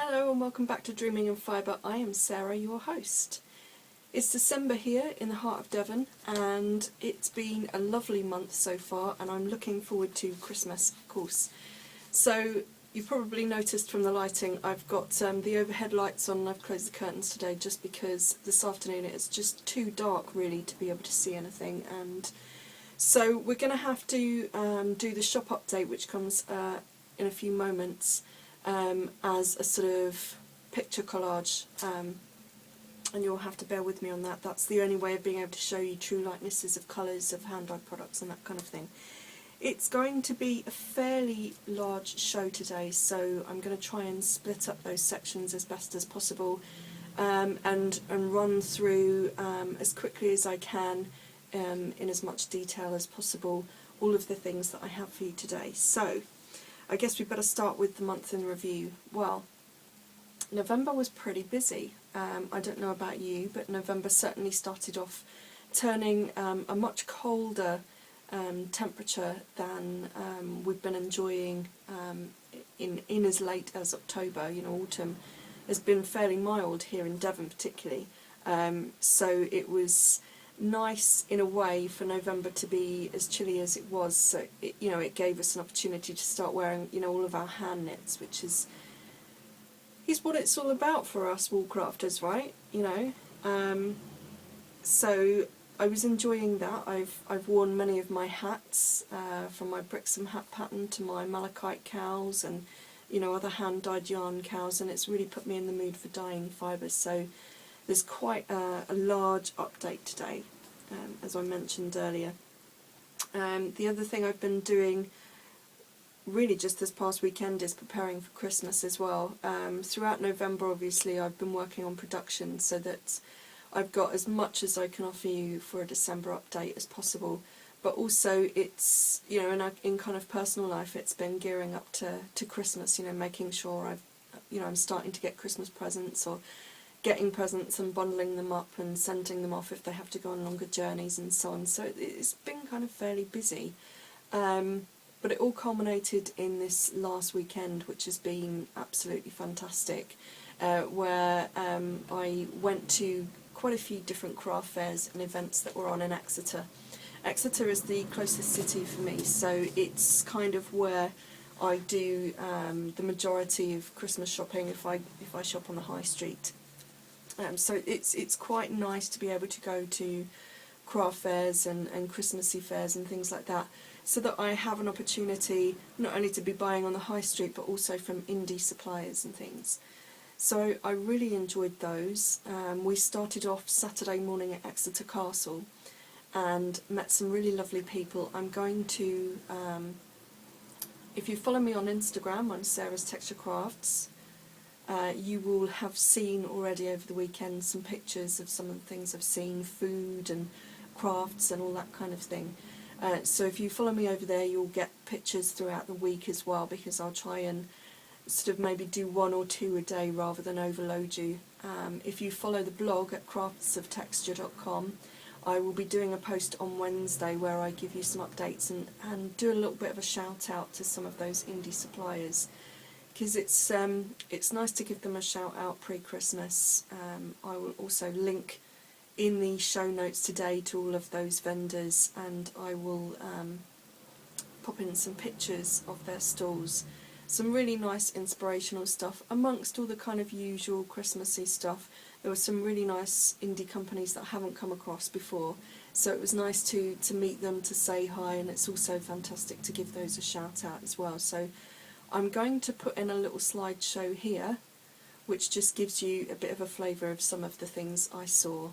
Hello and welcome back to Dreaming in Fibre. I am Sarah, your host. It's December here in the heart of Devon and it's been a lovely month so far and I'm looking forward to Christmas, of course. So you've probably noticed from the lighting I've got the overhead lights on and I've closed the curtains today just because this afternoon it's just too dark really to be able to see anything, and so we're going to have to do the shop update, which comes in a few moments, as a sort of picture collage, and you'll have to bear with me on that. That's the only way of being able to show you true likenesses of colours of hand-dyed products and that kind of thing. It's going to be a fairly large show today, so I'm going to try and split up those sections as best as possible, and run through as quickly as I can, in as much detail as possible, all of the things that I have for you today. So I guess we better start with the month in review. Well, November was pretty busy. I don't know about you, but November certainly started off turning a much colder temperature than we've been enjoying in as late as October. You know, autumn has been fairly mild here in Devon particularly, so it was nice in a way for November to be as chilly as it was. So it gave us an opportunity to start wearing all of our hand knits, which is what it's all about for us wool crafters, right? So I was enjoying that. I've worn many of my hats, from my Brixham hat pattern to my malachite cows and other hand dyed yarn cows, and it's really put me in the mood for dyeing fibres. So there's quite a large update today, as I mentioned earlier. The other thing I've been doing really just this past weekend is preparing for Christmas as well. Throughout November obviously I've been working on production so that I've got as much as I can offer you for a December update as possible, but also it's in kind of personal life it's been gearing up to Christmas, making sure I'm starting to get Christmas presents, or getting presents and bundling them up and sending them off if they have to go on longer journeys and so on. So it's been kind of fairly busy, but it all culminated in this last weekend, which has been absolutely fantastic, where I went to quite a few different craft fairs and events that were on in Exeter. Exeter is the closest city for me, so it's kind of where I do the majority of Christmas shopping if I shop on the high street. So it's quite nice to be able to go to craft fairs and Christmassy fairs and things like that, so that I have an opportunity not only to be buying on the high street but also from indie suppliers and things. So I really enjoyed those. We started off Saturday morning at Exeter Castle and met some really lovely people. I'm going to, if you follow me on Instagram, I'm Sarah's Texture Crafts. You will have seen already over the weekend some pictures of some of the things I've seen, food and crafts and all that kind of thing. So if you follow me over there you'll get pictures throughout the week as well, because I'll try and sort of maybe do 1 or 2 a day rather than overload you. If you follow the blog at craftsofTexture.com, I will be doing a post on Wednesday where I give you some updates and do a little bit of a shout out to some of those indie suppliers, because it's nice to give them a shout out pre-Christmas. I will also link in the show notes today to all of those vendors, and I will pop in some pictures of their stalls. Some really nice inspirational stuff amongst all the kind of usual Christmassy stuff. There were some really nice indie companies that I haven't come across before, so it was nice to meet them, to say hi, and it's also fantastic to give those a shout out as well. So I'm going to put in a little slideshow here which just gives you a bit of a flavour of some of the things I saw.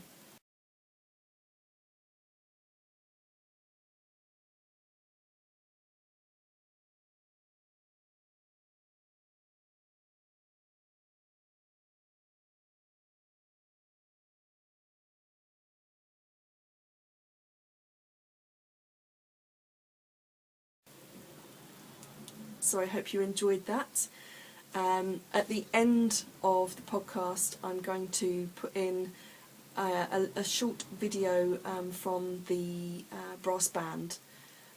So I hope you enjoyed that. At the end of the podcast I'm going to put in a short video from the brass band,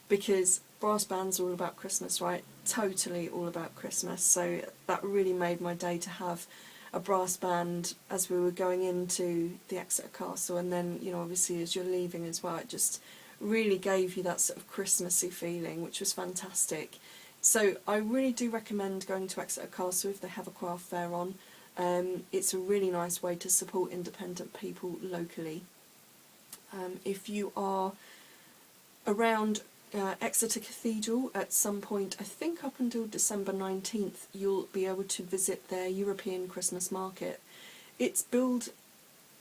because brass bands are all about Christmas, right? totally all about Christmas, so that really made my day to have a brass band as we were going into the Exeter Castle, and then, you know, obviously as you're leaving as well. It just really gave you that sort of Christmassy feeling, which was fantastic. So I really do recommend going to Exeter Castle if they have a craft fair on. It's a really nice way to support independent people locally. If you are around Exeter Cathedral at some point, I think up until December 19th, you'll be able to visit their European Christmas market. It's billed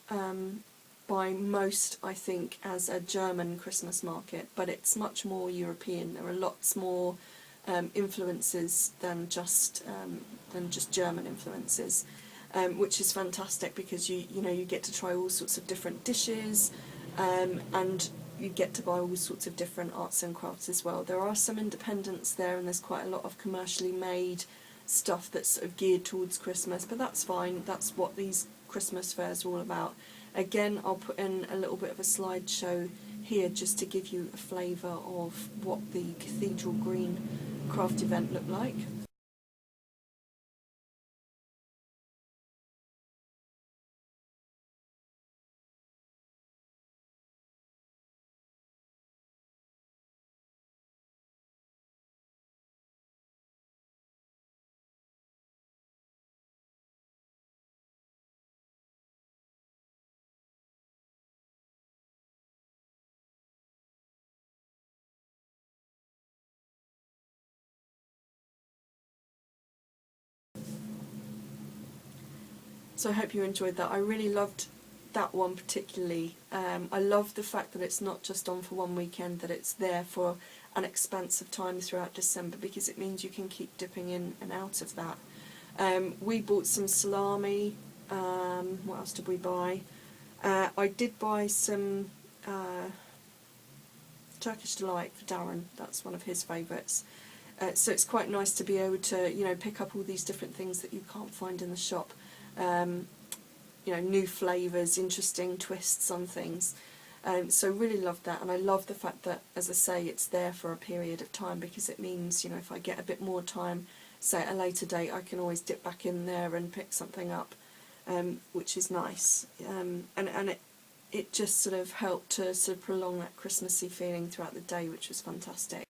by most, I think, as a German Christmas market, but it's much more European. There are lots more influences than just German influences, which is fantastic because you get to try all sorts of different dishes, and you get to buy all sorts of different arts and crafts as well. There are some independents there, and there's quite a lot of commercially made stuff that's sort of geared towards Christmas, but that's fine. That's what these Christmas fairs are all about. Again, I'll put in a little bit of a slideshow here just to give you a flavour of what the Cathedral Green craft event looked like. So I hope you enjoyed that. I really loved that one particularly. I love the fact that it's not just on for one weekend, that it's there for an expanse of time throughout December, because it means you can keep dipping in and out of that. We bought some salami. What else did we buy? I did buy some Turkish Delight for Darren. That's one of his favourites. So it's quite nice to be able to, pick up all these different things that you can't find in the shop. New flavours, interesting twists on things. So really loved that, and I love the fact that, as I say, it's there for a period of time, because it means, if I get a bit more time, say at a later date, I can always dip back in there and pick something up, which is nice. And it just sort of helped to sort of prolong that Christmassy feeling throughout the day, which was fantastic.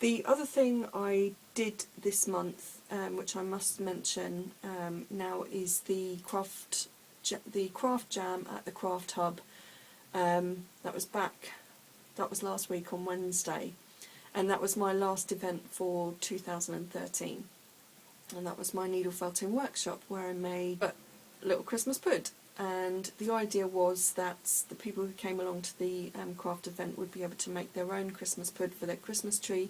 The other thing I did this month, which I must mention now, is the craft jam at the Craft Hub. That was last week on Wednesday, and that was my last event for 2013. And that was my needle felting workshop, where I made a little Christmas pud. And the idea was that the people who came along to the craft event would be able to make their own Christmas pud for their Christmas tree,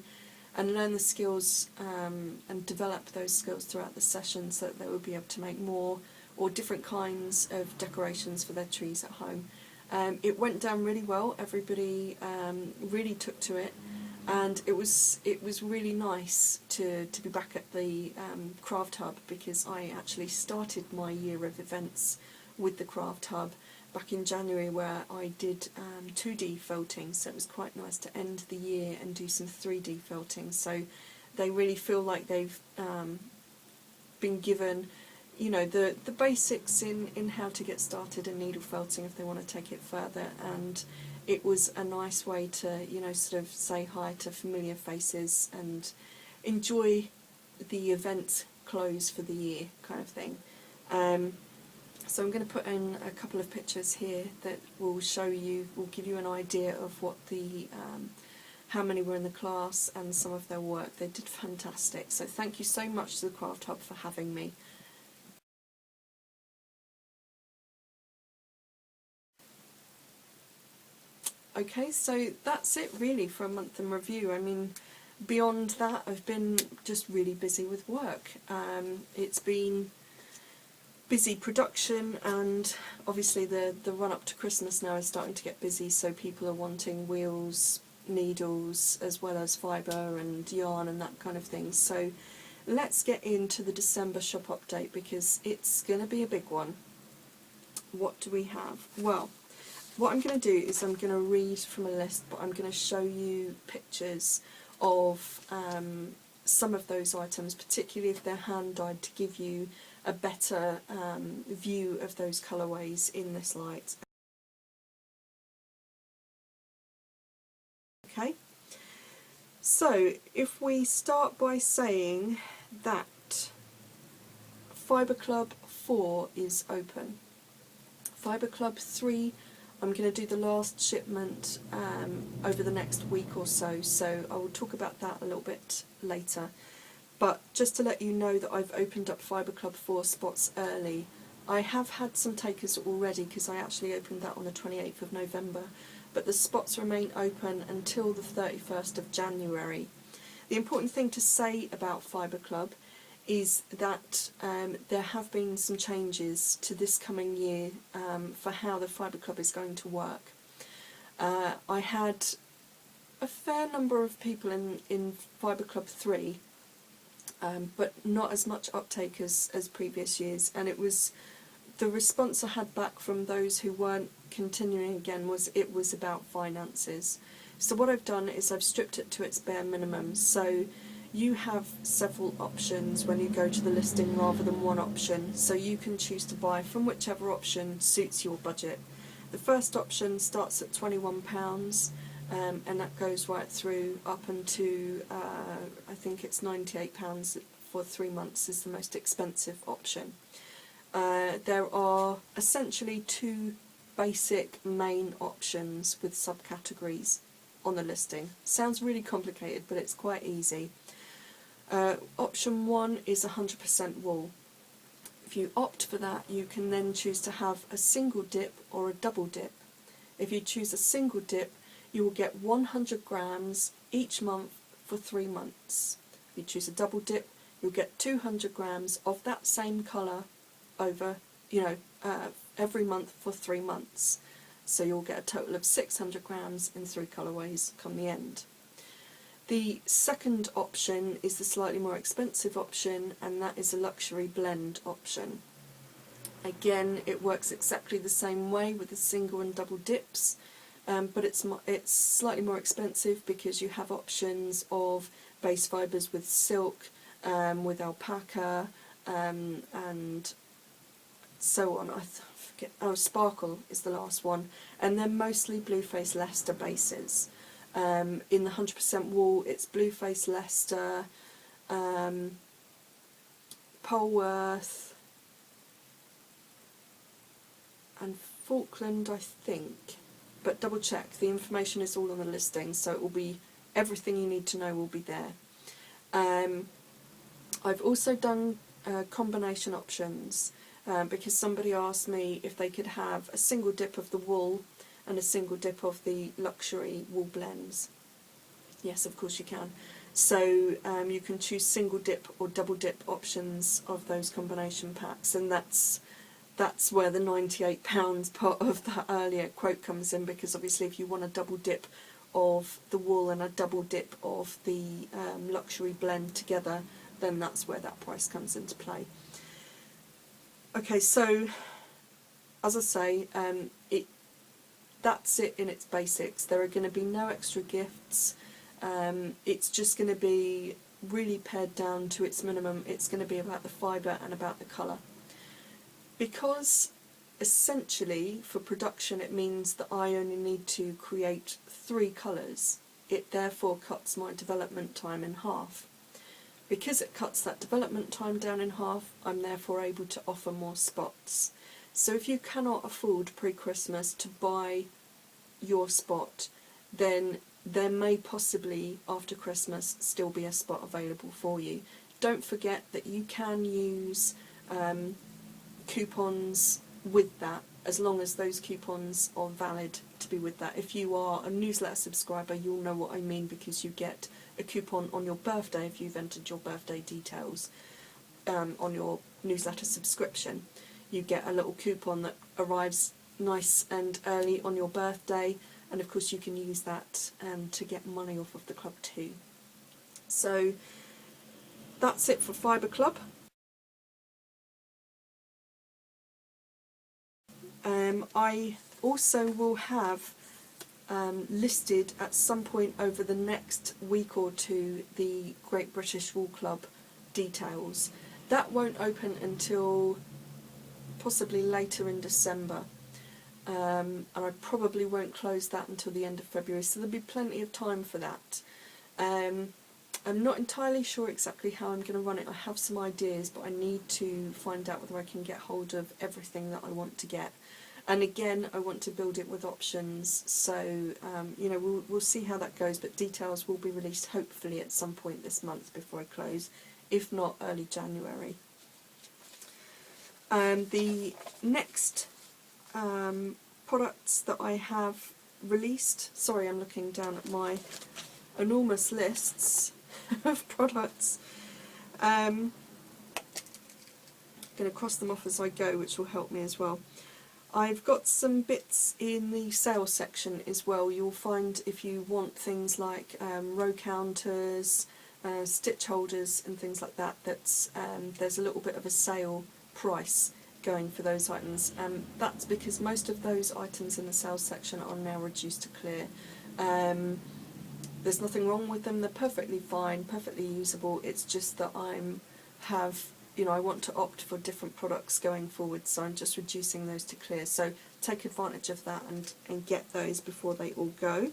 and learn the skills and develop those skills throughout the session, so that they would be able to make more or different kinds of decorations for their trees at home. It went down really well. Everybody really took to it, and it was really nice to be back at the Craft Hub, because I actually started my year of events with the Craft Hub back in January, where I did 2D felting, so it was quite nice to end the year and do some 3D felting. So they really feel like they've been given, the basics in how to get started in needle felting if they want to take it further. And it was a nice way to, sort of say hi to familiar faces and enjoy the event close for the year kind of thing. So I'm going to put in a couple of pictures here that will give you an idea of what how many were in the class and some of their work. They did fantastic. So thank you so much to the Craft Hub for having me. Okay, so that's it really for a month in review. I mean, beyond that, I've been just really busy with work. It's been busy production, and obviously the run up to Christmas now is starting to get busy, so people are wanting wheels, needles, as well as fibre and yarn and that kind of thing. So let's get into the December shop update, because it's going to be a big one. What do we have? Well, what I'm going to do is I'm going to read from a list, but I'm going to show you pictures of some of those items, particularly if they're hand dyed, to give you a better view of those colourways in this light. Okay, so if we start by saying that Fibre Club 4 is open. Fibre Club 3, I'm going to do the last shipment over the next week or so, so I will talk about that a little bit later. But just to let you know that I've opened up Fibre Club 4 spots early. I have had some takers already because I actually opened that on the 28th of November, but the spots remain open until the 31st of January. The important thing to say about Fibre Club is that there have been some changes to this coming year for how the Fibre Club is going to work. I had a fair number of people in Fibre Club 3, but not as much uptake as previous years, and it was the response I had back from those who weren't continuing again was it was about finances. So what I've done is I've stripped it to its bare minimum. So you have several options when you go to the listing rather than one option, so you can choose to buy from whichever option suits your budget. The first option starts at £21, and that goes right through up into I think it's £98 for 3 months is the most expensive option. There are essentially 2 basic main options with subcategories on the listing. Sounds really complicated, but it's quite easy. Option 1 is 100% wool. If you opt for that, you can then choose to have a single dip or a double dip. If you choose a single dip, you will get 100 grams each month for 3 months. If you choose a double dip, you'll get 200 grams of that same colour over, every month for 3 months. So you'll get a total of 600 grams in 3 colourways come the end. The second option is the slightly more expensive option, and that is a luxury blend option. Again, it works exactly the same way with the single and double dips, but it's slightly more expensive because you have options of base fibres with silk, with alpaca, and so on. I forget. Oh, sparkle is the last one, and they're mostly Blueface Leicester bases. In the 100% wool, it's Blueface Leicester, Polworth, and Falkland, I think. But double check. The information is all on the listing, so it will be everything you need to know will be there. I've also done combination options because somebody asked me if they could have a single dip of the wool and a single dip of the luxury wool blends. Yes, of course you can. So you can choose single dip or double dip options of those combination packs, and that's where the £98 part of that earlier quote comes in, because obviously if you want a double dip of the wool and a double dip of the luxury blend together, then that's where that price comes into play. Okay, so as I say, that's it in its basics. There are going to be no extra gifts. It's just going to be really pared down to its minimum. It's going to be about the fibre and about the colour. Because essentially for production it means that I only need to create 3 colours, it therefore cuts my development time in half. Because it cuts that development time down in half, I'm therefore able to offer more spots. So if you cannot afford pre-Christmas to buy your spot, then there may possibly after Christmas still be a spot available for you. Don't forget that you can use coupons with that, as long as those coupons are valid to be with that. If you are a newsletter subscriber, you'll know what I mean, because you get a coupon on your birthday if you've entered your birthday details on your newsletter subscription. You get a little coupon that arrives nice and early on your birthday, and of course you can use that to get money off of the club too. So that's it for Fibre Club. I also will have listed at some point over the next week or two the Great British Wool Club details. That won't open until possibly later in December, and I probably won't close that until the end of February, so there'll be plenty of time for that. I'm not entirely sure exactly how I'm going to run it. I have some ideas, but I need to find out whether I can get hold of everything that I want to get. And again, I want to build it with options, so you know, we'll see how that goes, but details will be released hopefully at some point this month before I close, if not early January. The next products that I have released, sorry, I'm looking down at my enormous lists of products. I'm going to cross them off as I go, which will help me as well. I've got some bits in the sales section as well. You'll find if you want things like row counters, stitch holders and things like that, there's a little bit of a sale price going for those items. That's because most of those items in the sales section are now reduced to clear. There's nothing wrong with them, they're perfectly fine, perfectly usable. It's just that I want to opt for different products going forward, so I'm just reducing those to clear. So take advantage of that and get those before they all go.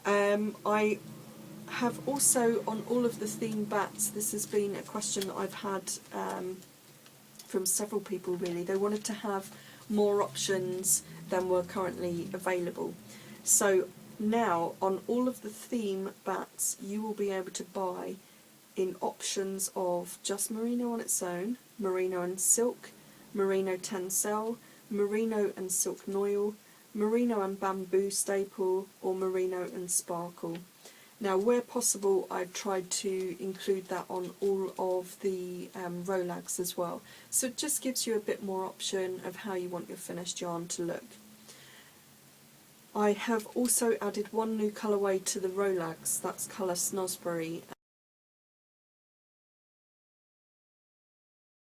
I have also, on all of the theme bats, this has been a question that I've had from several people really. They wanted to have more options than were currently available. So now on all of the theme bats you will be able to buy in options of just merino on its own, merino and silk, merino tencel, merino and silk noil, merino and bamboo staple, or merino and sparkle. Now where possible I've tried to include that on all of the rolags as well, so it just gives you a bit more option of how you want your finished yarn to look. I have also added one new colourway to the rolags, that's colour Snosbury,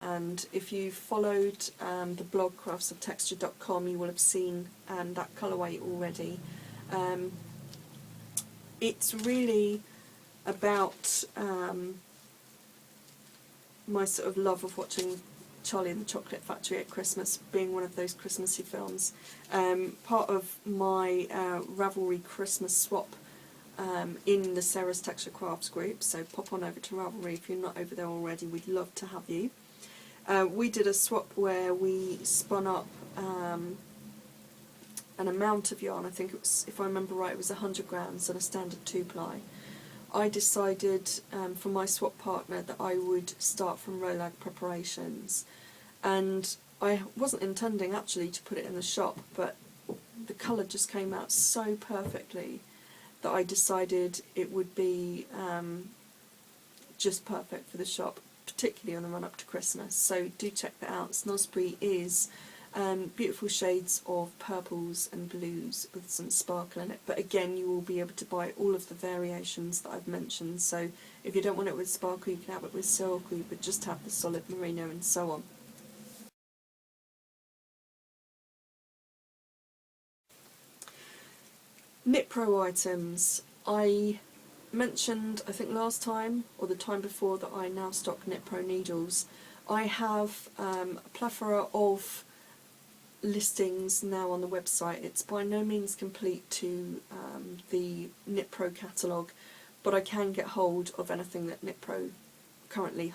and if you followed the blog craftsofTexture.com you will have seen that colourway already. It's really about my sort of love of watching Charlie and the Chocolate Factory at Christmas, being one of those Christmassy films. Part of my Ravelry Christmas swap in the Sarah's Texture Crafts group, so pop on over to Ravelry if you're not over there already, we'd love to have you. We did a swap where we spun up an amount of yarn. I think it was, if I remember right, it was 100 grams and a standard 2-ply. I decided for my swap partner that I would start from rolag preparations, and I wasn't intending actually to put it in the shop, but the colour just came out so perfectly that I decided it would be just perfect for the shop, particularly on the run up to Christmas. So do check that out. Snosbury is beautiful shades of purples and blues with some sparkle in it, but again you will be able to buy all of the variations that I've mentioned, so if you don't want it with sparkle you can have it with silk, or you could just have the solid merino and so on. Knit Pro items. I mentioned, I think last time or the time before, that I now stock Knit Pro needles. I have a plethora of listings now on the website. It's by no means complete to the Knit Pro catalogue, but I can get hold of anything that Knit Pro currently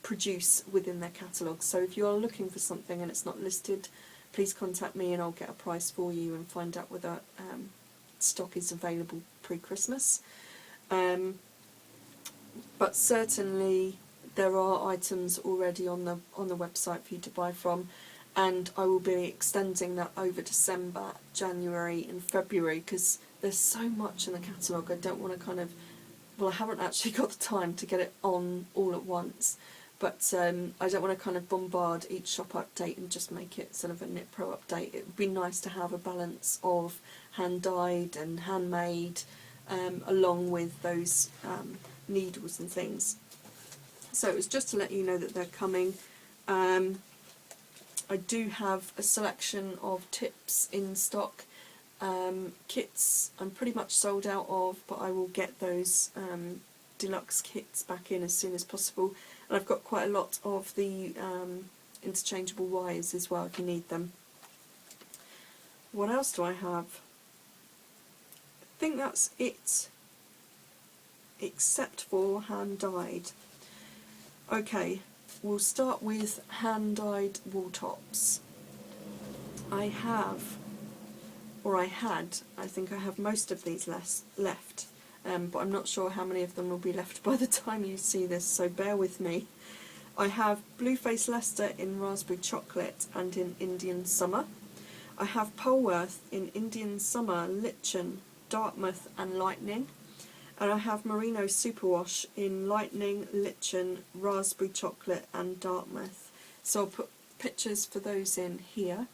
produce within their catalogue. So if you are looking for something and it's not listed, please contact me and I'll get a price for you and find out whether stock is available pre-Christmas. But certainly there are items already on the website for you to buy from, and I will be extending that over December, January and February, because there's so much in the catalogue. I don't want to I haven't actually got the time to get it on all at once, but I don't want to kind of bombard each shop update and just make it sort of a Knit Pro update. It would be nice to have a balance of hand-dyed and handmade along with those needles and things. So it was just to let you know that they're coming. I do have a selection of tips in stock. Kits I'm pretty much sold out of, but I will get those deluxe kits back in as soon as possible. And I've got quite a lot of the interchangeable wires as well if you need them. What else do I have? I think that's it, except for hand-dyed. Okay, we'll start with hand-dyed wall tops. I have, or I had, I think I have most of these left, but I'm not sure how many of them will be left by the time you see this, so bear with me. I have Blueface Leicester in Raspberry Chocolate and in Indian Summer. I have Polworth in Indian Summer, Lichen, Dartmouth and Lightning. And I have Merino Superwash in Lightning, Lichen, Raspberry Chocolate and Dartmouth. So I'll put pictures for those in here.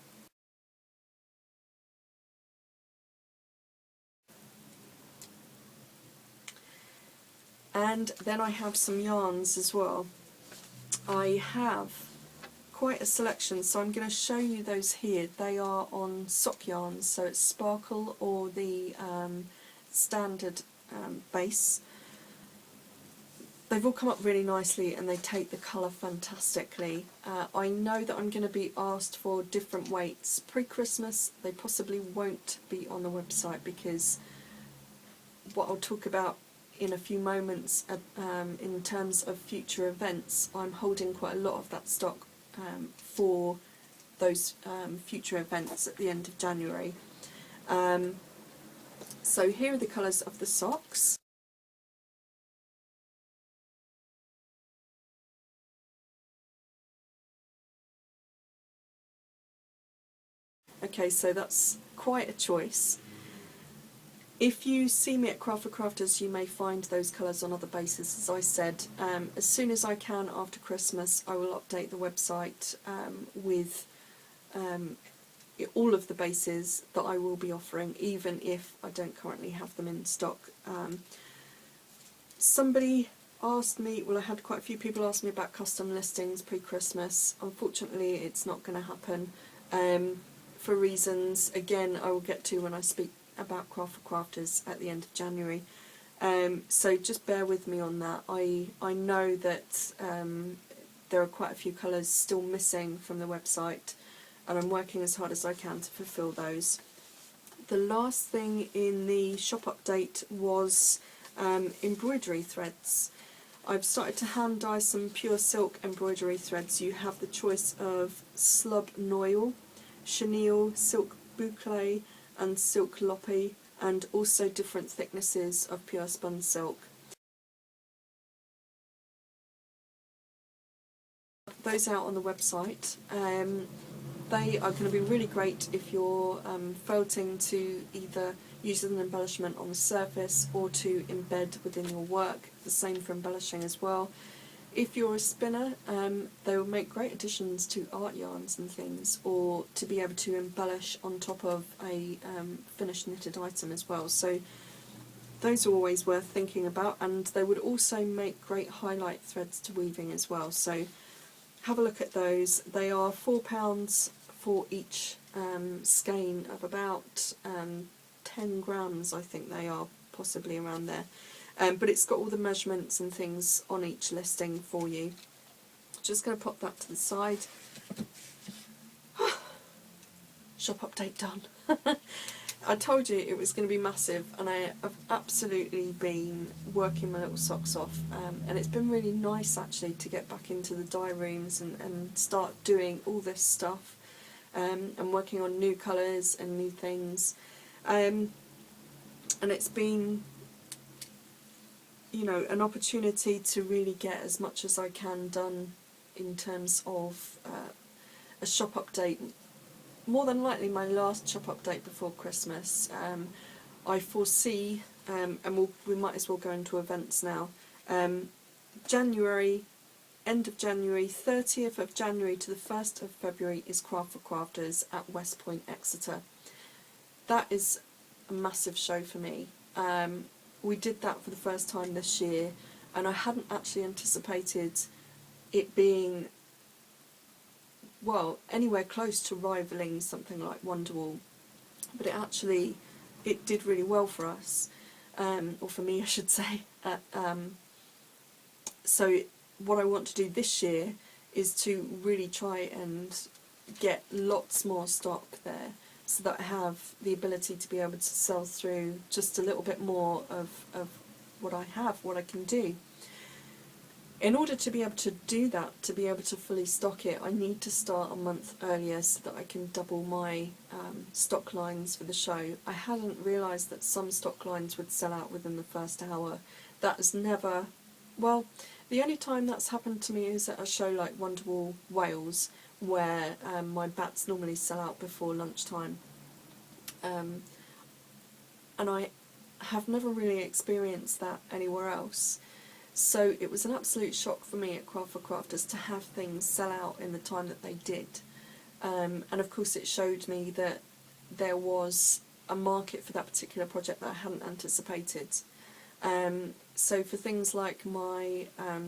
And then I have some yarns as well. I have quite a selection, so I'm going to show you those here. They are on sock yarns, so it's Sparkle or the standard base. They've all come up really nicely and they take the colour fantastically. I know that I'm going to be asked for different weights. Pre-Christmas they possibly won't be on the website because what I'll talk about in a few moments in terms of future events, I'm holding quite a lot of that stock for those future events at the end of January. So here are the colours of the socks. Okay, so that's quite a choice. If you see me at Craft for Crafters, you may find those colours on other bases, as I said. As soon as I can after Christmas, I will update the website with all of the bases that I will be offering, even if I don't currently have them in stock. Somebody asked me, well, I had quite a few people ask me about custom listings pre-Christmas. Unfortunately, it's not going to happen for reasons, again, I will get to when I speak about Craft for Crafters at the end of January. So just bear with me on that. I know that there are quite a few colours still missing from the website, and I'm working as hard as I can to fulfil those. The last thing in the shop update was embroidery threads. I've started to hand dye some pure silk embroidery threads. You have the choice of slub noil, chenille, silk boucle and silk loppy, and also different thicknesses of pure spun silk. Those out on the website. They are going to be really great if you're felting to either use as an embellishment on the surface or to embed within your work. The same for embellishing as well. If you're a spinner, they will make great additions to art yarns and things, or to be able to embellish on top of a finished knitted item as well. So those are always worth thinking about, and they would also make great highlight threads to weaving as well. So have a look at those. They are £4 for each skein of about 10 grams, I think they are, possibly around there. But it's got all the measurements and things on each listing for you. Just going to pop that to the side. Shop update done. I told you it was going to be massive, and I have absolutely been working my little socks off, and it's been really nice actually to get back into the dye rooms and start doing all this stuff, and working on new colours and new things, and it's been, you know, an opportunity to really get as much as I can done in terms of a shop update. More than likely my last shop update before Christmas. I foresee, and we might as well go into events now, January, end of January, 30th of January to the 1st of February is Craft for Crafters at West Point, Exeter. That is a massive show for me. We did that for the first time this year, and I hadn't actually anticipated it being well, anywhere close to rivaling something like Wonderwall, but it did really well for us, or for me I should say. So what I want to do this year is to really try and get lots more stock there, so that I have the ability to be able to sell through just a little bit more of what I have, what I can do. In order to be able to do that, to be able to fully stock it, I need to start a month earlier so that I can double my stock lines for the show. I hadn't realised that some stock lines would sell out within the first hour. That has never... Well, the only time that's happened to me is at a show like Wonderwall Wales, where my bats normally sell out before lunchtime. And I have never really experienced that anywhere else. So it was an absolute shock for me at Craft for Crafters to have things sell out in the time that they did. And of course it showed me that there was a market for that particular project that I hadn't anticipated. So for things like my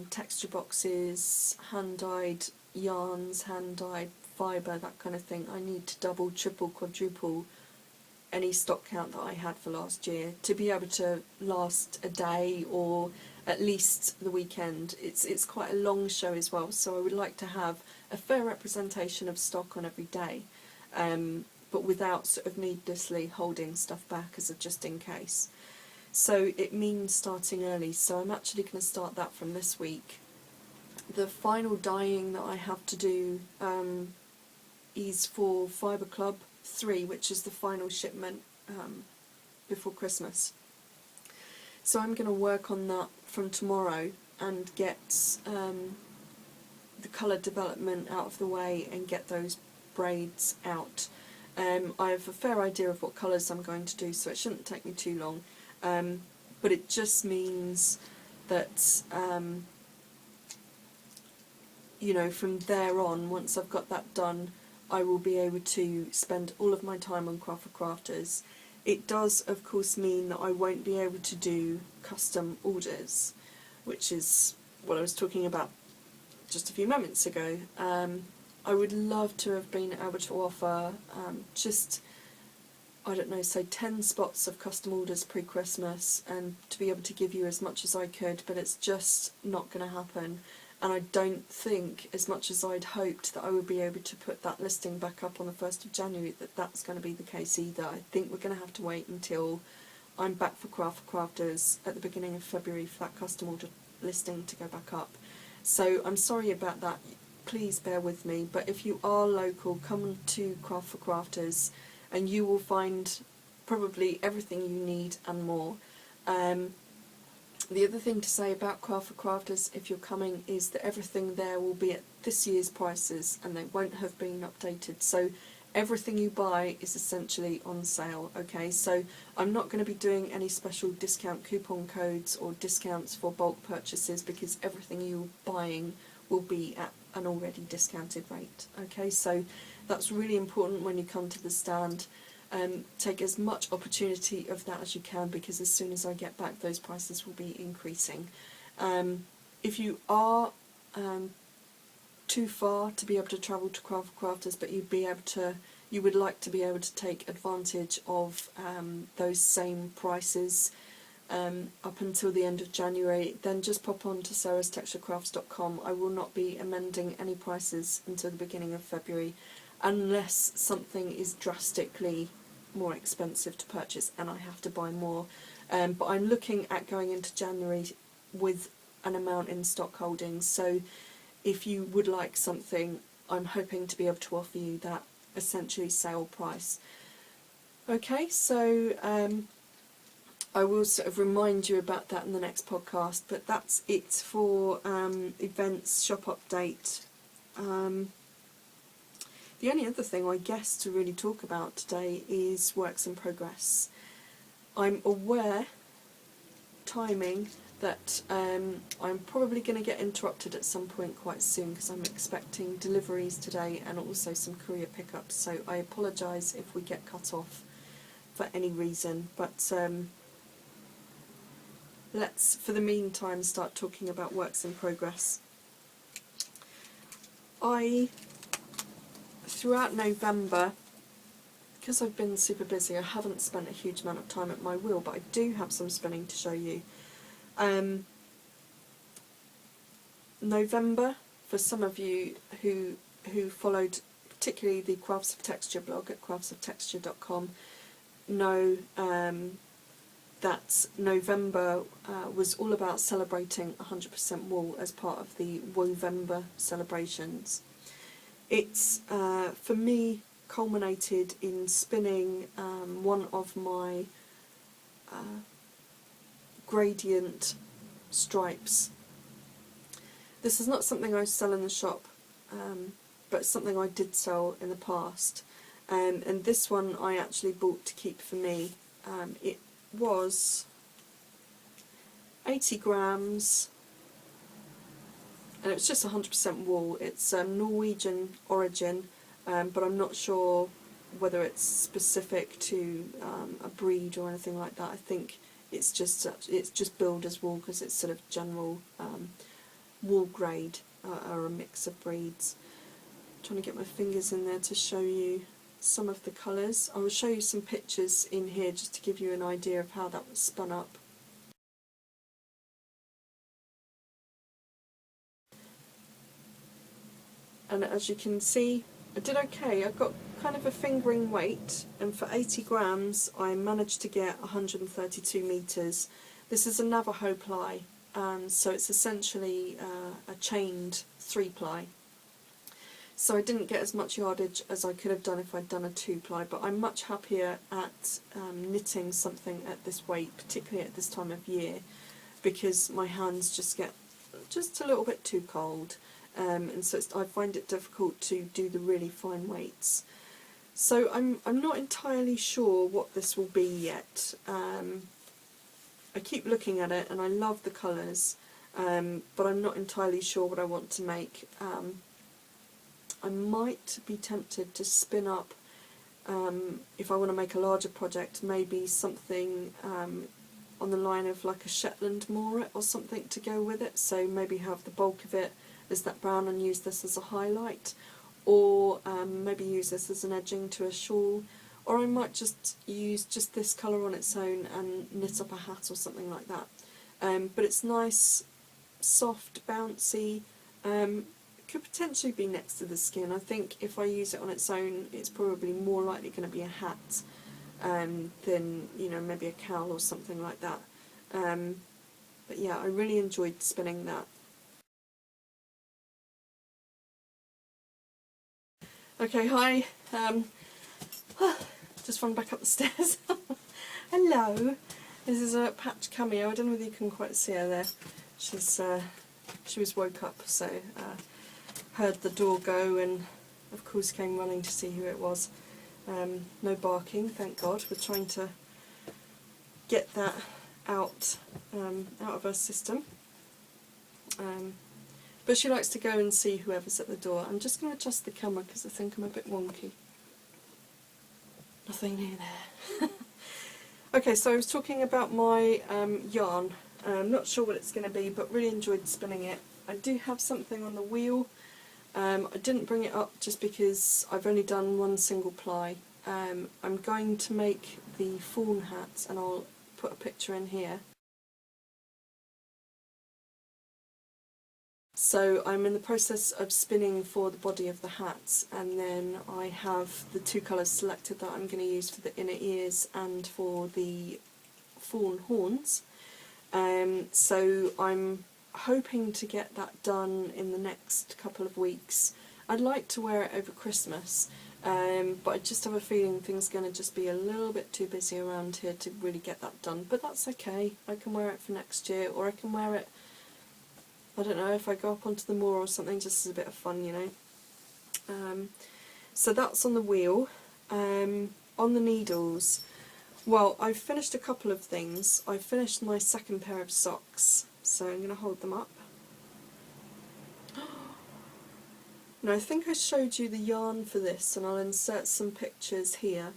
texture boxes, hand-dyed yarns, hand-dyed fibre, that kind of thing, I need to double, triple, quadruple any stock count that I had for last year to be able to last a day or at least the weekend. It's quite a long show as well, so I would like to have a fair representation of stock on every day, but without sort of needlessly holding stuff back as a just in case. So it means starting early, so I'm actually going to start that from this week. The final dyeing that I have to do is for Fibre Club 3, which is the final shipment before Christmas. So I'm going to work on that from tomorrow and get the colour development out of the way and get those braids out. I have a fair idea of what colours I'm going to do, so it shouldn't take me too long. But it just means that, you know, from there on, once I've got that done, I will be able to spend all of my time on Craft for Crafters. It does, of course, mean that I won't be able to do custom orders, which is what I was talking about just a few moments ago. I would love to have been able to offer just, I don't know, say 10 spots of custom orders pre-Christmas and to be able to give you as much as I could, but it's just not going to happen. And I don't think, as much as I'd hoped that I would be able to put that listing back up on the 1st of January, that that's going to be the case either. I think we're going to have to wait until I'm back for Craft for Crafters at the beginning of February for that custom order listing to go back up. So I'm sorry about that, please bear with me, but if you are local, come to Craft for Crafters and you will find probably everything you need and more. The other thing to say about Craft for Crafters, if you're coming, is that everything there will be at this year's prices and they won't have been updated. So everything you buy is essentially on sale, okay? So I'm not going to be doing any special discount coupon codes or discounts for bulk purchases because everything you're buying will be at an already discounted rate, okay? So that's really important when you come to the stand. Take as much opportunity of that as you can, because as soon as I get back those prices will be increasing. If you are too far to be able to travel to Craft for Crafters, but you would like to be able to take advantage of those same prices up until the end of January, then just pop on to sarastexturecrafts.com. I will not be amending any prices until the beginning of February, unless something is drastically more expensive to purchase and I have to buy more. But I'm looking at going into January with an amount in stock holdings, so if you would like something, I'm hoping to be able to offer you that essentially sale price. Okay, so I will sort of remind you about that in the next podcast, but that's it for events, shop update. The only other thing, I guess, to really talk about today is works in progress. I'm aware, timing, that I'm probably going to get interrupted at some point quite soon because I'm expecting deliveries today and also some courier pickups, so I apologise if we get cut off for any reason, but let's, for the meantime, start talking about works in progress. I throughout November, because I've been super busy, I haven't spent a huge amount of time at my wheel, but I do have some spinning to show you. November, for some of you who followed particularly the Crafts of Texture blog at craftsofTexture.com, know that November was all about celebrating 100% wool as part of the Wovember celebrations. It's, for me, culminated in spinning one of my gradient stripes. This is not something I sell in the shop, but something I did sell in the past. And this one I actually bought to keep for me. It was 80 grams, and it was just 100% wool. It's Norwegian origin, but I'm not sure whether it's specific to a breed or anything like that. I think it's just builder's wool, because it's sort of general wool grade, or a mix of breeds. I'm trying to get my fingers in there to show you some of the colours. I will show you some pictures in here just to give you an idea of how that was spun up. And as you can see, I did okay. I got kind of a fingering weight, and for 80 grams I managed to get 132 metres. This is a Navajo ply, so it's essentially a chained 3-ply. So I didn't get as much yardage as I could have done if I'd done a 2-ply, but I'm much happier at knitting something at this weight, particularly at this time of year, because my hands just get just a little bit too cold, and so I find it difficult to do the really fine weights. So I'm not entirely sure what this will be yet. I keep looking at it and I love the colours, but I'm not entirely sure what I want to make. I might be tempted to spin up, if I want to make a larger project, maybe something on the line of like a Shetland mooret or something to go with it, so maybe have the bulk of it as that brown and use this as a highlight, or maybe use this as an edging to a shawl, or I might just use just this colour on its own and knit up a hat or something like that. But it's nice, soft, bouncy. Could potentially be next to the skin. I think if I use it on its own, it's probably more likely going to be a hat than, you know, maybe a cowl or something like that. But yeah, I really enjoyed spinning that. Okay, hi. Just run back up the stairs. Hello. This is a Patch Cameo. I don't know whether you can quite see her there. She was woke up, so heard the door go and of course came running to see who it was. No barking, thank God. We're trying to get that out of her system. But she likes to go and see whoever's at the door. I'm just going to adjust the camera because I think I'm a bit wonky. Nothing new there. Okay, so I was talking about my yarn. I'm not sure what it's going to be, but really enjoyed spinning it. I do have something on the wheel. I didn't bring it up just because I've only done one single ply. I'm going to make the fawn hats, and I'll put a picture in here. So I'm in the process of spinning for the body of the hats, and then I have the 2 colours selected that I'm going to use for the inner ears and for the fawn horns. So I'm hoping to get that done in the next couple of weeks. I'd like to wear it over Christmas, but I just have a feeling things are going to just be a little bit too busy around here to really get that done. But that's okay. I can wear it for next year, or I can wear it, I don't know, if I go up onto the moor or something, just as a bit of fun, you know. So that's on the wheel. On the needles, well, I've finished a couple of things. I've finished my second pair of socks, so I'm going to hold them up. Now, I think I showed you the yarn for this, and I'll insert some pictures here.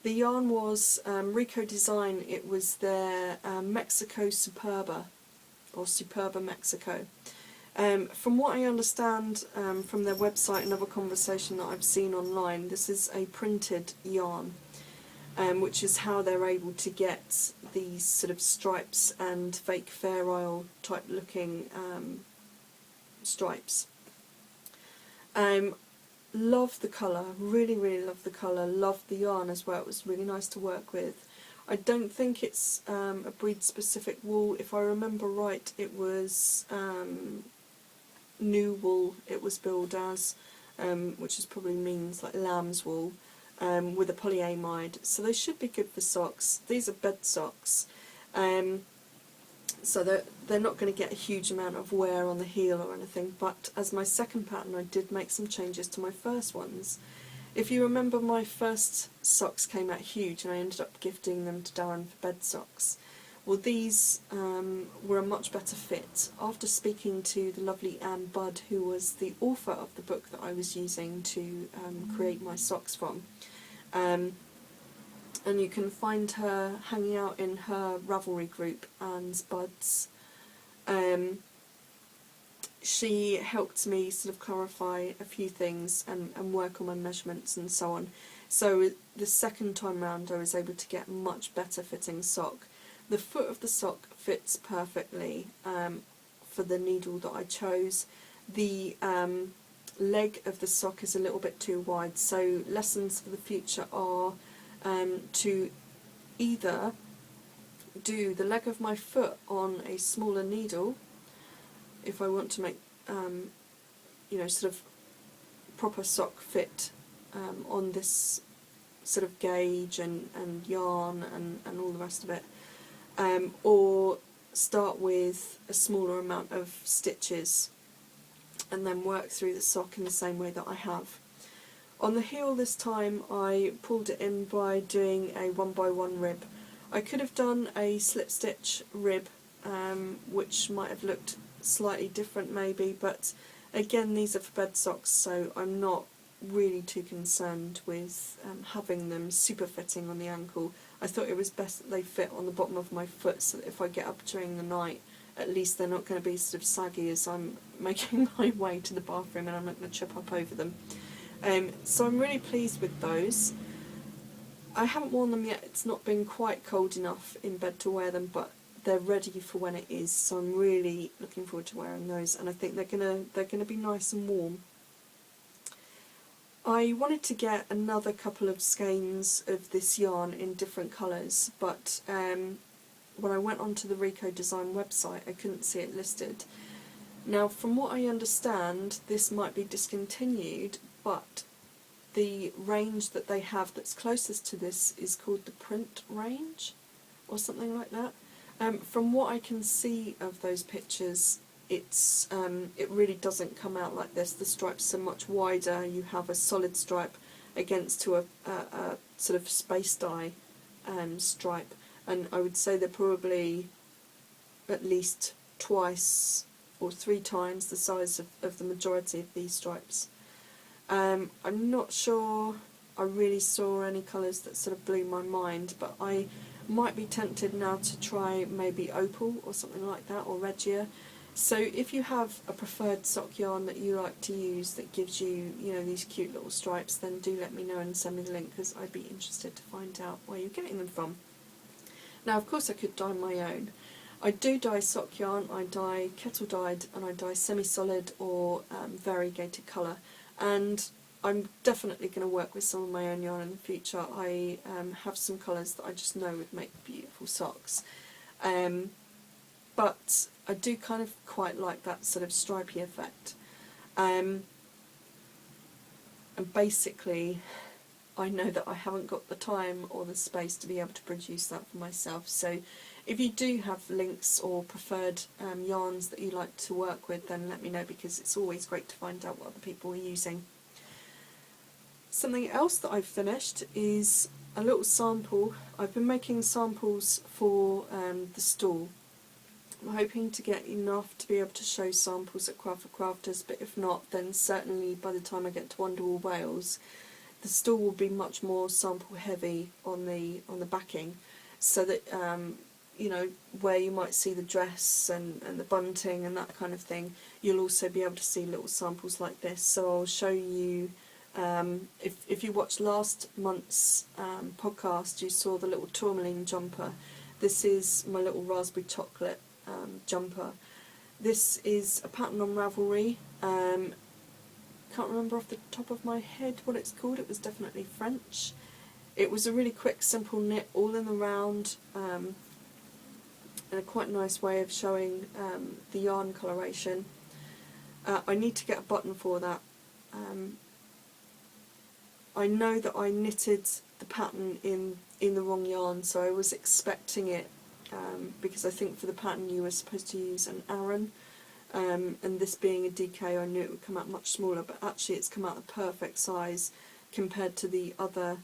The yarn was Rico Design. It was their Mexico Superba or Superba Mexico. From what I understand from their website and other conversation that I've seen online, this is a printed yarn, which is how they're able to get these sort of stripes and fake fair isle type looking stripes. Love the colour, really, really love the colour, love the yarn as well, it was really nice to work with. I don't think it's a breed specific wool, if I remember right it was new wool it was billed as, which is probably means like lamb's wool, with a polyamide, so they should be good for socks. These are bed socks, so they're not going to get a huge amount of wear on the heel or anything, but as my second pattern I did make some changes to my first ones. If you remember, my first socks came out huge and I ended up gifting them to Darren for bed socks. Well, these were a much better fit after speaking to the lovely Anne Budd, who was the author of the book that I was using to create my socks from. And you can find her hanging out in her Ravelry group, Anne's Buds. She helped me sort of clarify a few things and work on my measurements and so on. So the second time round I was able to get a much better fitting sock. The foot of the sock fits perfectly for the needle that I chose. The leg of the sock is a little bit too wide, so lessons for the future are to either do the leg of my foot on a smaller needle if I want to make you know, sort of proper sock fit on this sort of gauge and yarn and all the rest of it, or start with a smaller amount of stitches and then work through the sock in the same way that I have. On the heel this time I pulled it in by doing a 1x1 rib. I could have done a slip stitch rib, which might have looked slightly different maybe, but again these are for bed socks, so I'm not really too concerned with having them super fitting on the ankle. I thought it was best that they fit on the bottom of my foot, so that if I get up during the night at least they're not going to be sort of saggy as I'm making my way to the bathroom, and I'm not going to trip up over them. So I'm really pleased with those. I haven't worn them yet, it's not been quite cold enough in bed to wear them, but they're ready for when it is, so I'm really looking forward to wearing those, and I think they're gonna be nice and warm. I wanted to get another couple of skeins of this yarn in different colours, but when I went onto the Rico Design website I couldn't see it listed. Now from what I understand this might be discontinued, but the range that they have that's closest to this is called the print range or something like that. From what I can see of those pictures, it's it really doesn't come out like this. The stripes are much wider. You have a solid stripe against to a sort of space dye stripe, and I would say they're probably at least twice or 3 times the size of the majority of these stripes. I'm not sure I really saw any colours that sort of blew my mind, but I might be tempted now to try maybe opal or something like that, or regia. So if you have a preferred sock yarn that you like to use that gives you, you know, these cute little stripes, then do let me know and send me the link, because I'd be interested to find out where you're getting them from. Now of course I could dye my own. I do dye sock yarn, I dye kettle dyed, and I dye semi-solid or variegated colour, and I'm definitely going to work with some of my own yarn in the future. I have some colours that I just know would make beautiful socks, but I do kind of quite like that sort of stripy effect, and basically I know that I haven't got the time or the space to be able to produce that for myself, so if you do have links or preferred yarns that you like to work with, then let me know, because it's always great to find out what other people are using. Something else that I've finished is a little sample. I've been making samples for the stall. I'm hoping to get enough to be able to show samples at Craft for Crafters, but if not, then certainly by the time I get to Wonderwall Wales, the stall will be much more sample heavy on the backing, so that you know, where you might see the dress and the bunting and that kind of thing, you'll also be able to see little samples like this. So I'll show you, if you watched last month's podcast, you saw the little tourmaline jumper. This is my little raspberry chocolate jumper. This is a pattern on Ravelry. Can't remember off the top of my head what it's called. It was definitely French. It was a really quick, simple knit, all in the round, and a quite nice way of showing the yarn coloration. I need to get a button for that. I know that I knitted the pattern in the wrong yarn, so I was expecting it, because I think for the pattern you were supposed to use an Aran, and this being a DK I knew it would come out much smaller, but actually it's come out the perfect size compared to the other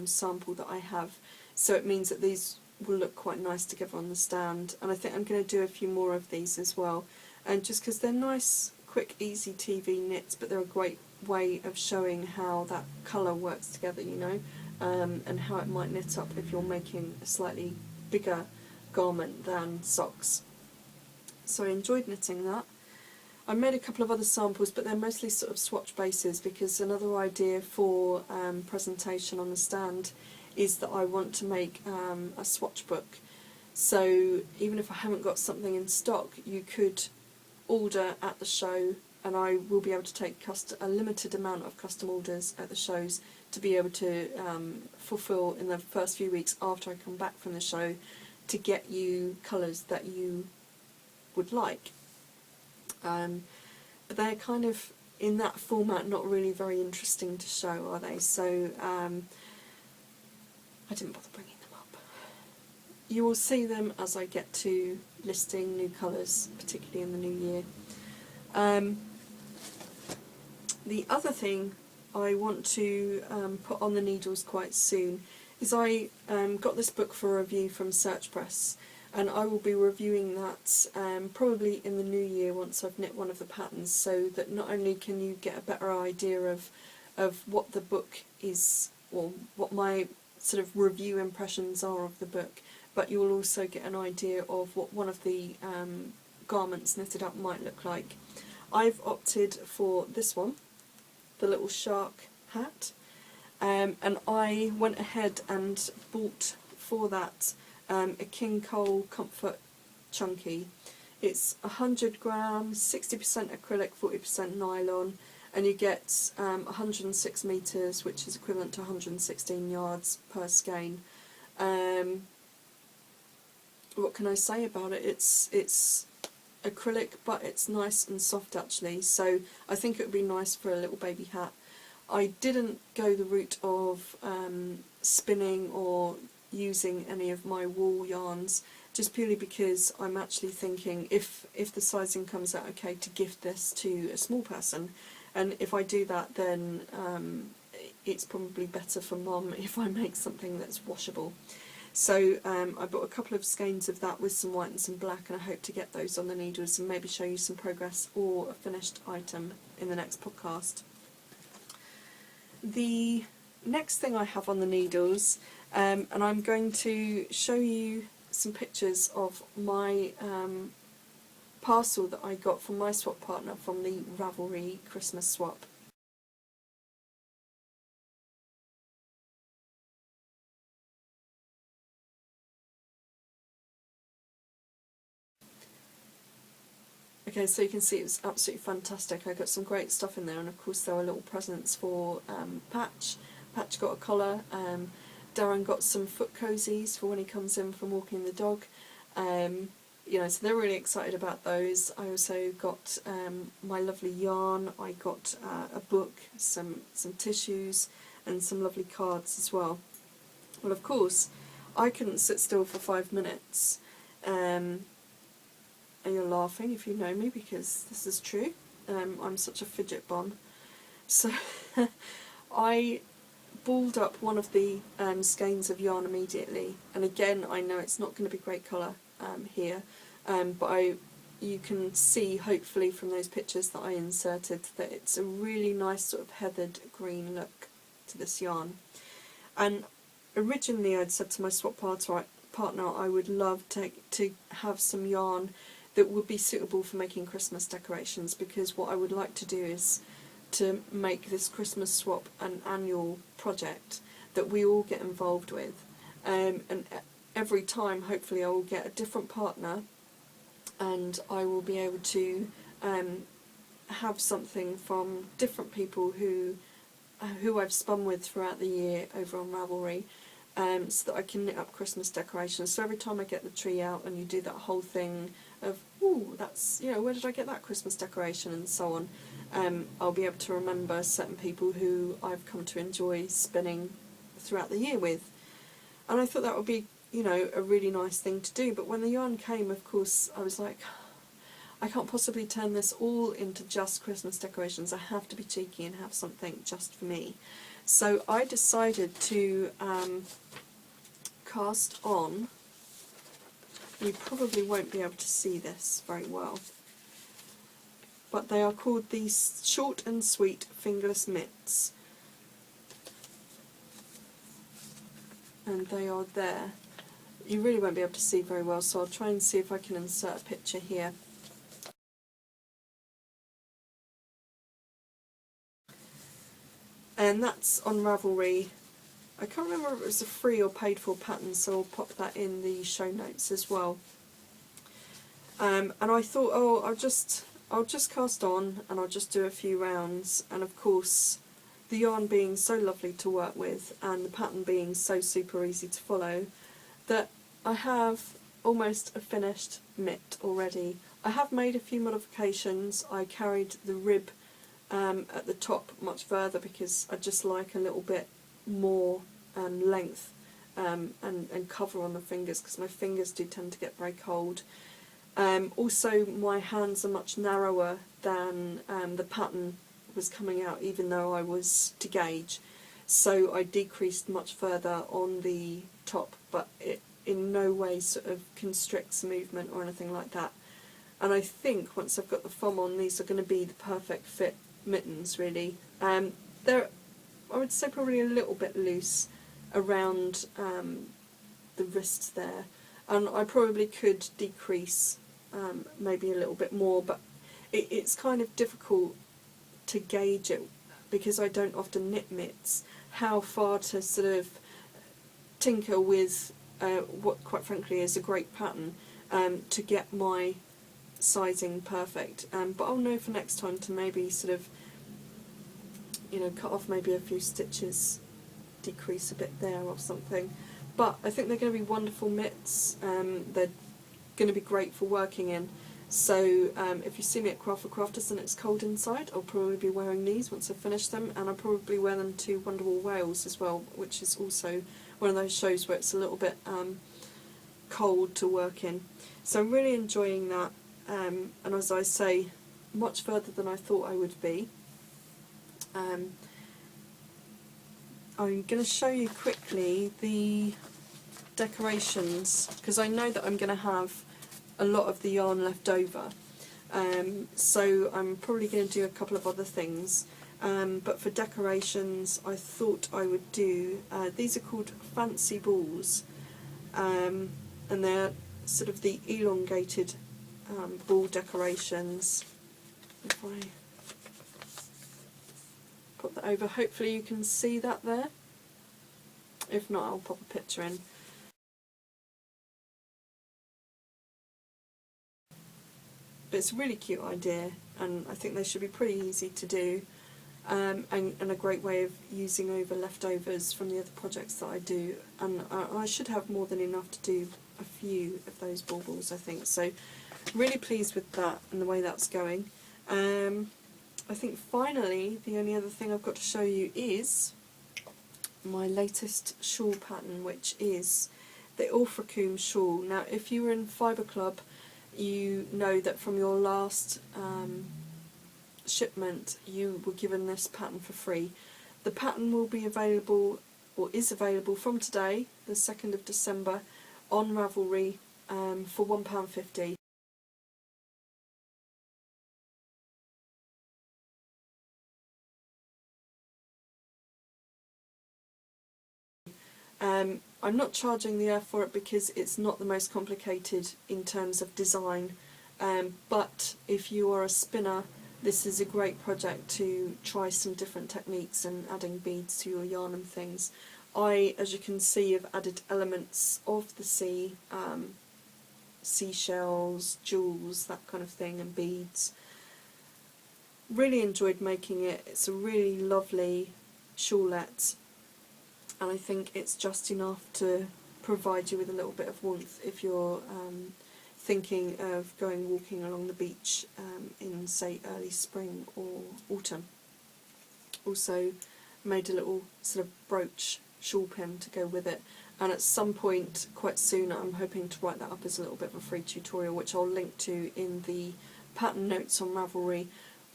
sample that I have, so it means that these will look quite nice together on the stand, and I think I'm going to do a few more of these as well, and just because they're nice, quick, easy TV knits, but they're a great way of showing how that colour works together, you know, and how it might knit up if you're making a slightly bigger garment than socks. So I enjoyed knitting that. I made a couple of other samples, but they're mostly sort of swatch bases, because another idea for presentation on the stand is that I want to make a swatch book. So even if I haven't got something in stock, you could order at the show, and I will be able to take a limited amount of custom orders at the shows to be able to fulfill in the first few weeks after I come back from the show, to get you colours that you would like. But they're kind of, in that format, not really very interesting to show, are they? So I didn't bother bringing them up. You will see them as I get to listing new colours, particularly in the new year. The other thing I want to put on the needles quite soon is I got this book for review from Search Press, and I will be reviewing that probably in the new year once I've knit one of the patterns, so that not only can you get a better idea of what the book is, or what my sort of review impressions are of the book, but you'll also get an idea of what one of the garments knitted up might look like. I've opted for this one, the little shark hat, and I went ahead and bought for that a King Cole Comfort Chunky. It's 100 grams, 60% acrylic, 40% nylon, and you get 106 metres, which is equivalent to 116 yards per skein. What can I say about it? It's acrylic, but it's nice and soft actually, so I think it would be nice for a little baby hat. I didn't go the route of spinning or using any of my wool yarns, just purely because I'm actually thinking, if the sizing comes out okay, to gift this to a small person, and if I do that, then it's probably better for Mum if I make something that's washable. So I bought a couple of skeins of that with some white and some black, and I hope to get those on the needles and maybe show you some progress or a finished item in the next podcast. The next thing I have on the needles, and I'm going to show you some pictures of my parcel that I got from my swap partner from the Ravelry Christmas swap. Okay, so you can see it was absolutely fantastic. I got some great stuff in there, and of course there were little presents for Patch. Patch got a collar, Darren got some foot cozies for when he comes in from walking the dog. You know, so they're really excited about those. I also got my lovely yarn. I got a book, some tissues, and some lovely cards as well. Well, of course, I couldn't sit still for 5 minutes. And you're laughing if you know me, because this is true. I'm such a fidget bomb. So I balled up one of the skeins of yarn immediately, and again I know it's not going to be great colour here, but you can see hopefully from those pictures that I inserted that it's a really nice sort of heathered green look to this yarn. And originally I'd said to my swap partner, I would love to have some yarn that would be suitable for making Christmas decorations, because what I would like to do is to make this Christmas swap an annual project that we all get involved with, and every time hopefully I will get a different partner, and I will be able to have something from different people who I've spun with throughout the year over on Ravelry, so that I can knit up Christmas decorations. So every time I get the tree out and you do that whole thing of, ooh, that's, you know, where did I get that Christmas decoration, and so on, I'll be able to remember certain people who I've come to enjoy spinning throughout the year with. And I thought that would be, you know, a really nice thing to do. But when the yarn came, of course, I was like, I can't possibly turn this all into just Christmas decorations. I have to be cheeky and have something just for me. So I decided to cast on, you probably won't be able to see this very well, but they are called these short and sweet fingerless mitts. And they are there. You really won't be able to see very well, so I'll try and see if I can insert a picture here. And that's on Ravelry. I can't remember if it was a free or paid for pattern, so I'll pop that in the show notes as well. And I thought, oh, I'll just cast on and I'll just do a few rounds. And of course, the yarn being so lovely to work with and the pattern being so super easy to follow, that I have almost a finished mitt already. I have made a few modifications. I carried the rib at the top much further because I just like a little bit more length and cover on the fingers, because my fingers do tend to get very cold. Also, my hands are much narrower than the pattern was coming out, even though I was to gauge, so I decreased much further on the top, but it in no way sort of constricts movement or anything like that. And I think once I've got the foam on, these are going to be the perfect fit mittens, really. They're, I would say, probably a little bit loose around the wrists there, and I probably could decrease maybe a little bit more, but it's kind of difficult to gauge it because I don't often knit mitts, how far to sort of tinker with what quite frankly is a great pattern to get my sizing perfect. But I'll know for next time to maybe sort of, you know, cut off maybe a few stitches, decrease a bit there or something. But I think they're going to be wonderful mitts. They're going to be great for working in. So if you see me at Craft for Crafters and it's cold inside, I'll probably be wearing these once I've finished them, and I'll probably wear them to Wonderwall Wales as well, which is also one of those shows where it's a little bit cold to work in. So I'm really enjoying that, and as I say, much further than I thought I would be. I'm going to show you quickly the decorations, because I know that I'm going to have a lot of the yarn left over, so I'm probably going to do a couple of other things, but for decorations I thought I would do, these are called fancy balls, and they're sort of the elongated ball decorations. If I put that over, hopefully you can see that there. If not, I'll pop a picture in. But it's a really cute idea, and I think they should be pretty easy to do, and a great way of using over leftovers from the other projects that I do. And I should have more than enough to do a few of those baubles, I think. So really pleased with that and the way that's going. I think finally the only other thing I've got to show you is my latest shawl pattern, which is the Ilfracombe shawl. Now, if you were in Fibre Club, you know that from your last shipment you were given this pattern for free. The pattern will be available, or is available, from today, the 2nd of December, on Ravelry for £1.50. I'm not charging the earth for it because it's not the most complicated in terms of design, but if you are a spinner, this is a great project to try some different techniques and adding beads to your yarn and things. I, as you can see, have added elements of the sea, seashells, jewels, that kind of thing, and beads. Really enjoyed making it. It's a really lovely shawlette, and I think it's just enough to provide you with a little bit of warmth if you're thinking of going walking along the beach in, say, early spring or autumn. Also made a little sort of brooch shawl pin to go with it, and at some point quite soon I'm hoping to write that up as a little bit of a free tutorial, which I'll link to in the pattern notes on Ravelry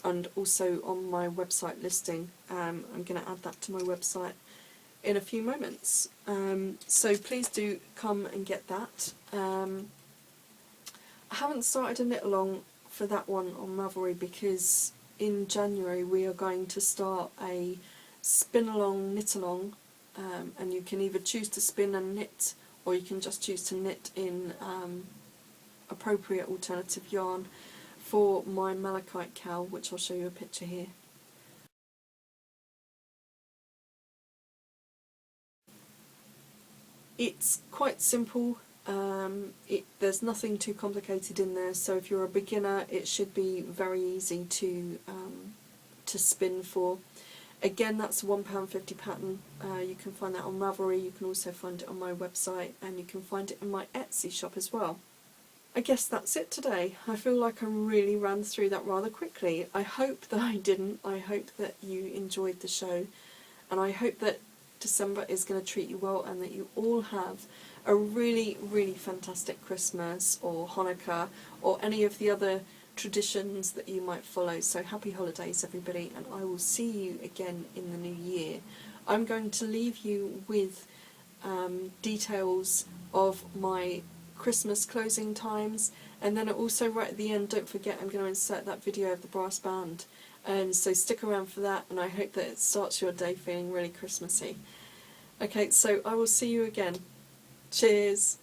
and also on my website listing. I'm going to add that to my website in a few moments, so please do come and get that. I haven't started a knit along for that one on Ravelry because in January we are going to start a spin along, knit along, and you can either choose to spin and knit, or you can just choose to knit in appropriate alternative yarn for my malachite cowl, which I'll show you a picture here. It's quite simple. There's nothing too complicated in there, so if you're a beginner it should be very easy to spin for. Again, that's a £1.50 pattern. You can find that on Ravelry, you can also find it on my website, and you can find it in my Etsy shop as well. I guess that's it today. I feel like I really ran through that rather quickly. I hope that I didn't. I hope that you enjoyed the show, and I hope that December is going to treat you well and that you all have a really, really fantastic Christmas or Hanukkah or any of the other traditions that you might follow. So happy holidays everybody, and I will see you again in the new year. I'm going to leave you with details of my Christmas closing times, and then also right at the end, don't forget, I'm going to insert that video of the brass band, and so stick around for that, and I hope that it starts your day feeling really Christmassy. Okay, so I will see you again. Cheers!